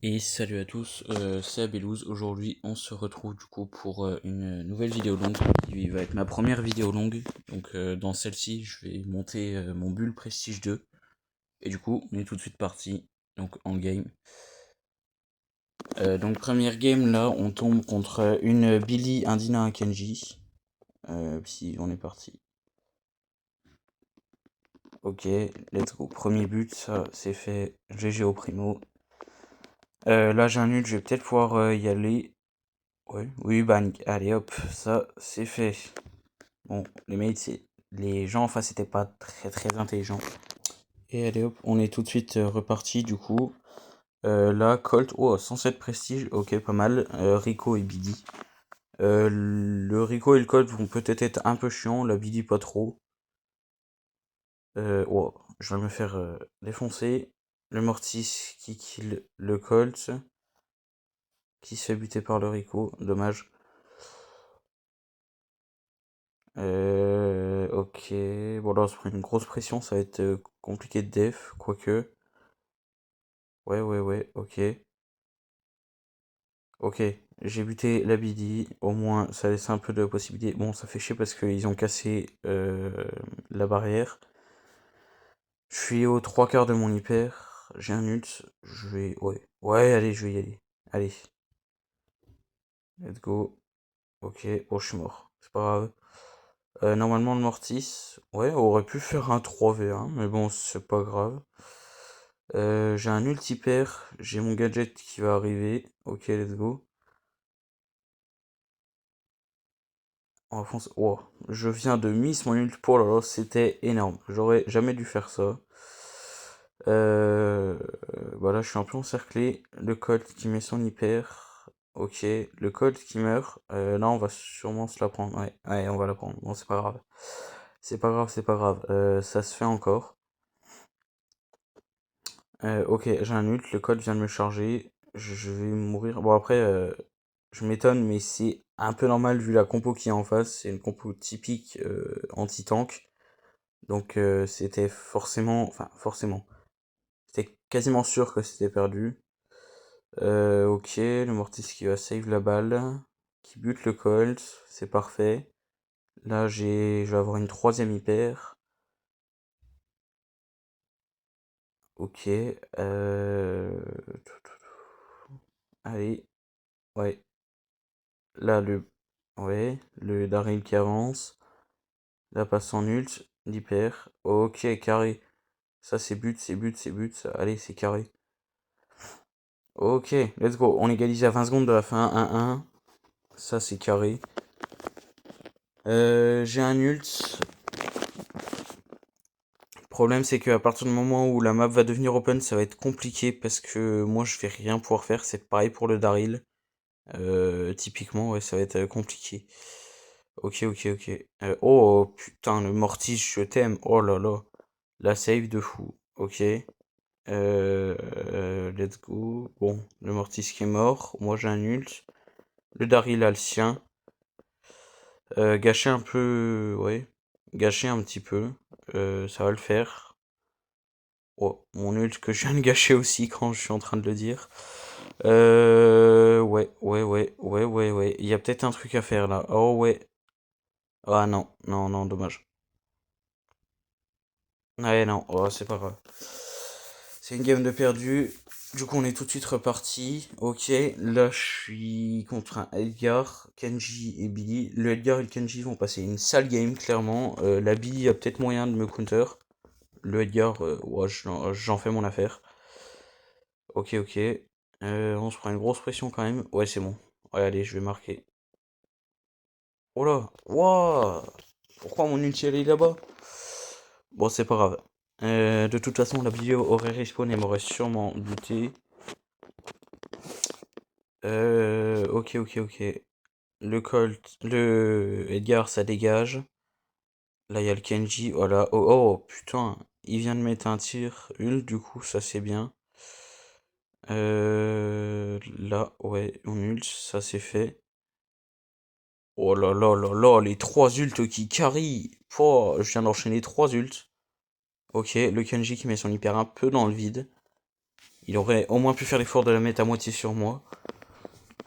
Et salut à tous, c'est Abelouz. Aujourd'hui, on se retrouve du coup pour une nouvelle vidéo longue qui va être ma première vidéo longue. Donc, dans celle-ci, je vais monter mon Bull Prestige 2. Et du coup, on est tout de suite parti. Donc, en game. Donc, première game là, on tombe contre une Billy, un Dina, un Kenji. Si on est parti. Ok, let's go. Premier but, ça c'est fait. GG au primo. Là, j'ai un nul, je vais peut-être pouvoir y aller. Ouais, oui, bah, allez hop, ça c'est fait. Bon, les gens en face étaient pas très intelligents. Et allez hop, on est tout de suite reparti du coup. Là, Colt, oh, 107 prestige, ok, pas mal. Rico et Biddy. Le Rico et le Colt vont peut-être être un peu chiants, la Biddy pas trop. Oh, je vais me faire défoncer. Le Mortis qui kill le Colt. Qui se fait buter par le Rico, dommage. Ok, bon là on se prend une grosse pression, ça va être compliqué de def, quoique. Ouais, ok. Ok, j'ai buté la BD, au moins ça laisse un peu de possibilité. Bon, ça fait chier parce qu'ils ont cassé la barrière. Je suis aux trois quarts de mon hyper, j'ai un ult, je vais... Ouais, allez, je vais y aller. Allez, let's go. Ok, oh, je suis mort, c'est pas grave. Normalement, le Mortis, ouais, aurait pu faire un 3v1, mais bon, c'est pas grave. J'ai un ultipair, j'ai mon gadget qui va arriver. Ok, let's go. On va foncer. Wow, je viens de miss mon ult. Oh là là, c'était énorme. J'aurais jamais dû faire ça. Voilà, je suis un peu encerclé. Le Colt qui met son hyper. Ok, le Colt qui meurt. Là, on va sûrement se la prendre. Ouais, on va la prendre. Bon, c'est pas grave. C'est pas grave. Ça se fait encore. Ok, j'ai un ult, le code vient de me charger, je vais mourir. Bon après, je m'étonne, mais c'est un peu normal vu la compo qui est en face, c'est une compo typique anti-tank. Donc c'était forcément, c'était quasiment sûr que c'était perdu. Ok, le Mortis qui va save la balle, qui bute le Colt, c'est parfait. Là je vais avoir une troisième hyper. Ok, allez, ouais. Là, le Daryl qui avance. La passe en ult. L'hyper. Ok, carré. Ça, c'est but. Allez, c'est carré. Ok, let's go. On égalise à 20 secondes de la fin. 1-1. Ça, c'est carré. J'ai un ult. Le problème, c'est qu'à partir du moment où la map va devenir open, ça va être compliqué parce que moi, je vais rien pouvoir faire. C'est pareil pour le Daryl. Typiquement, ouais, ça va être compliqué. Ok. Oh putain, le Mortis, je t'aime. Oh là là. La save de fou. Ok. Let's go. Bon, le Mortis qui est mort. Moi j'ai un ult. Le Daryl a le sien. Gâcher un peu. Ouais. Gâcher un petit peu. Ça va le faire. Oh, mon ult que je viens de gâcher aussi quand je suis en train de le dire. Ouais. Il y a peut-être un truc à faire là. Oh ouais. Ah non, dommage. Ouais, non, oh, c'est pas grave. C'est une game de perdu. Du coup, on est tout de suite reparti. Ok, là, je suis contre un Edgar, Kenji et Billy. Le Edgar et le Kenji vont passer une sale game, clairement. La Billy a peut-être moyen de me counter. Le Edgar, ouais, j'en fais mon affaire. Ok. On se prend une grosse pression quand même. Ouais, c'est bon. Ouais, allez, je vais marquer. Oh là, wow. Pourquoi mon ulti elle est là-bas? Bon, c'est pas grave. De toute façon, la vidéo aurait respawn et m'aurait sûrement buté. Ok. Le Colt, le Edgar, ça dégage. Là, il y a le Kenji. Voilà. Oh, putain. Il vient de mettre un tir. Du coup, ça c'est bien. Là, ouais, on ult, ça c'est fait. Oh là, les trois ults qui carry. Oh, je viens d'enchaîner trois ults. Ok, le Kenji qui met son hyper un peu dans le vide. Il aurait au moins pu faire l'effort de la mettre à moitié sur moi.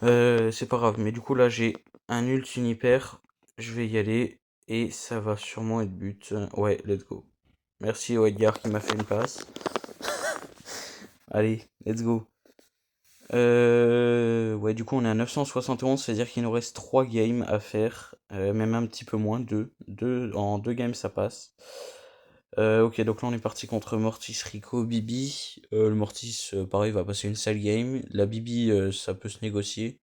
C'est pas grave, mais du coup là j'ai un ult, une hyper. Je vais y aller et ça va sûrement être but. Ouais, let's go. Merci au Edgar qui m'a fait une passe. Allez, let's go. Ouais, du coup on est à 971, c'est-à-dire qu'il nous reste 3 games à faire. Même un petit peu moins, 2. En 2 games ça passe. Ok, donc là on est parti contre Mortis, Rico, Bibi. Le Mortis, pareil, va passer une sale game. La Bibi, ça peut se négocier.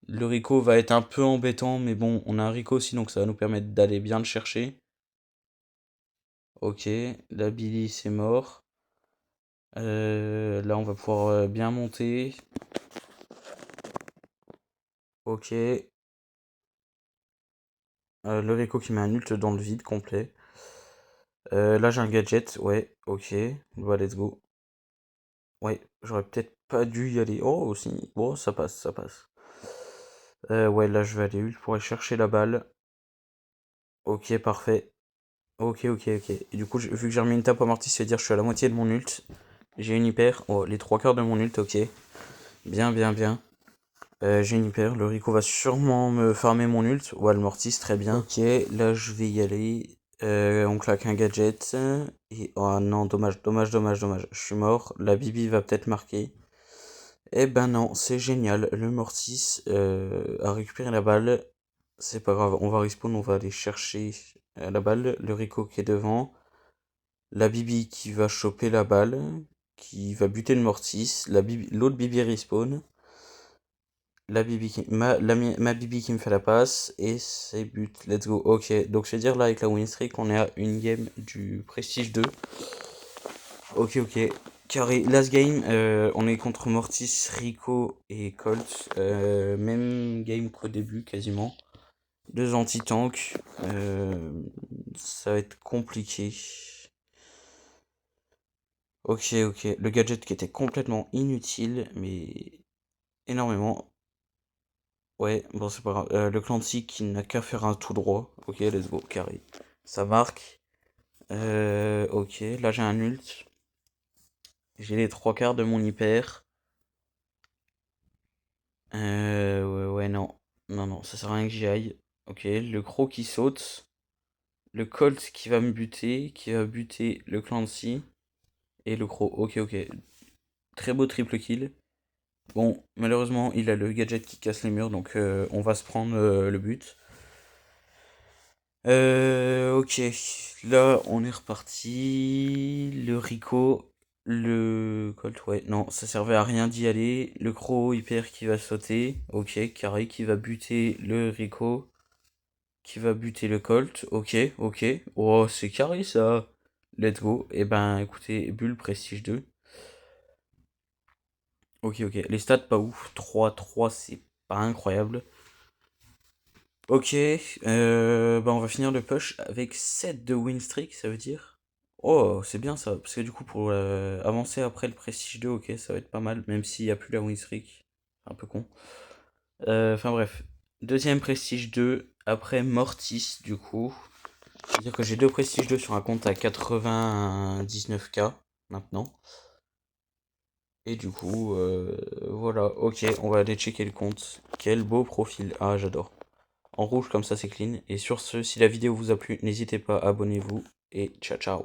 Le Rico va être un peu embêtant, mais bon, on a un Rico aussi, donc ça va nous permettre d'aller bien le chercher. Ok, la Billy c'est mort. Là on va pouvoir bien monter. Ok. Le Rico qui met un ult dans le vide complet. Là j'ai un gadget, ouais, ok. Bah let's go. Ouais, j'aurais peut-être pas dû y aller. Oh aussi, bon ça passe, ça passe. Ouais, là je vais aller ult pour aller chercher la balle. Ok, parfait. Ok, ok, ok. Et du coup, vu que j'ai remis une tape à Mortis, ça veut dire que je suis à la moitié de mon ult. J'ai une hyper. Oh, les 3 quarts de mon ult, ok. Bien, bien, bien. J'ai une hyper. Le Rico va sûrement me farmer mon ult. Ouais, le Mortis, très bien. Ok, là je vais y aller. On claque un gadget. Et oh non, dommage, dommage, dommage, dommage. Je suis mort. La Bibi va peut-être marquer. Eh ben non, c'est génial. Le Mortis a récupéré la balle. C'est pas grave, on va respawn, on va aller chercher la balle. Le Rico qui est devant. La Bibi qui va choper la balle. Qui va buter le Mortis. L'autre Bibi respawn. Ma Bibi qui me fait la passe. Et c'est but. Let's go. Ok, donc je vais dire là avec la win streak, on est à une game du Prestige 2. Ok, ok. Carré, last game, on est contre Mortis, Rico et Colt. Même game qu'au début, quasiment. 2 anti-tanks. Ça va être compliqué. Ok, ok. Le gadget qui était complètement inutile, mais énormément. Ouais, bon, c'est pas grave. Le Clancy qui n'a qu'à faire un tout droit. Ok, let's go, carré. Ça marque. Ok, là j'ai un ult. J'ai les 3 quarts de mon hyper. Ouais, ouais, non. Non, non, ça sert à rien que j'y aille. Ok, le Croc qui saute. Le Colt qui va me buter. Qui va buter le Clancy. Et le Croc. Ok, ok. Très beau triple kill. Bon, malheureusement, il a le gadget qui casse les murs. Donc, on va se prendre le but. Ok. Là, on est reparti. Le Rico. Le Colt, ouais, non, ça servait à rien d'y aller. Le Croc hyper qui va sauter. Ok, carré qui va buter le Rico. Qui va buter le Colt. Ok, ok. Oh, c'est carré ça. Let's go. Et ben, écoutez, Bulle Prestige 2. Ok, ok. Les stats, pas ouf. 3-3, c'est pas incroyable. Ok. Bah, on va finir le push avec 7 de win streak, ça veut dire. Oh, c'est bien ça. Parce que du coup, pour avancer après le Prestige 2, ok, ça va être pas mal. Même s'il n'y a plus la win streak. Un peu con. Enfin bref. Deuxième Prestige 2. Après Mortis, du coup. C'est-à-dire que j'ai 2 Prestige 2 sur un compte à 99K maintenant. Et du coup, voilà. Ok, on va aller checker le compte. Quel beau profil. Ah, j'adore. En rouge, comme ça, c'est clean. Et sur ce, si la vidéo vous a plu, n'hésitez pas, abonnez-vous. Et ciao, ciao.